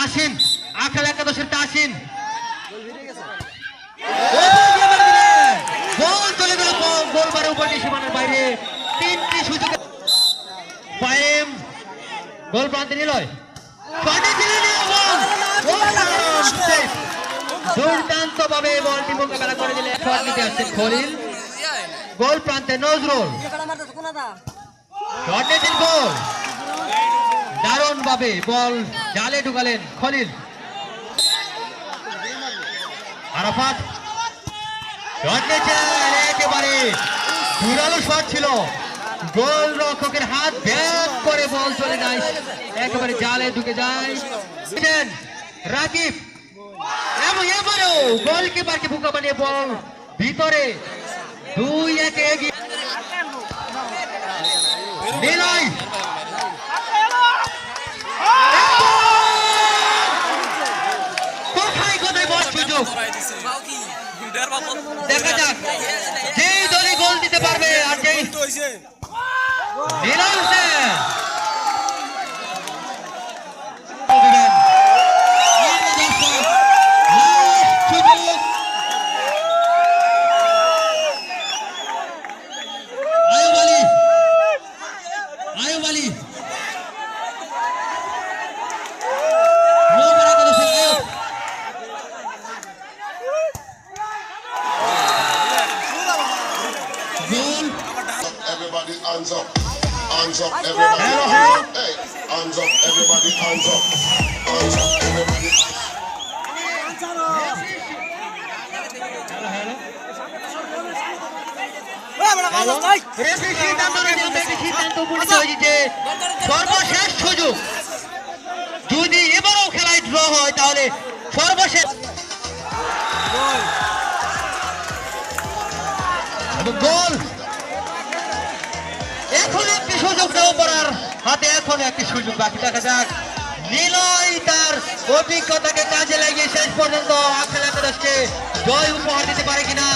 তাসিন, আখেল একাদশের তাসিন গোল চলে গেল, গোলবারের উপর সীমানার বাইরে। তিনটি সুযোগ পায়েম গোল প্রান্তে নিলয়, দুর্দান্ত ভাবে বলটি মোকাবেলা করে দিলে শট নিতে আসছেন খলিল। গোল প্রান্তে নজরুল শট নিয়েছেন, গোল দারুণ ভাবে বল জালে ঢুকালেন খলিল। আরাফাত শট নিয়েছেন, একেবারে জোরালো শট ছিল, গোল রক্ষকের হাত ব্যাক করে বল চলে যায়, একেবারে জালে ঢুকে যায়। রাকিব এবং এবারেও গোলকিপারকে বোকা বানিয়ে বল ভিতরে, 2-1 এগিয়ে নিলয়। কোথায় কোথায় বল সুযোগ, দেখা যাক যেই দলই গোল দিতে পারবে। আর যেই Niloy Hossain Everybody hands up, hands up, everybody. Hey, hands up, everybody, hands up, hands up, everybody. সর্বশেষ সুযোগ, যদি এবারও খেলায় ড্র হয় তাহলে সর্বশেষ গোল। এখন একটি সুযোগ দেওয়ার হাতে, এখন একটি সুযোগ বাকি, দেখা যাক নিলয় তার অভিজ্ঞতাকে কাজে লাগিয়ে শেষ পর্যন্ত আখেল একাদশকে জয় উপহার দিতে পারে কিনা।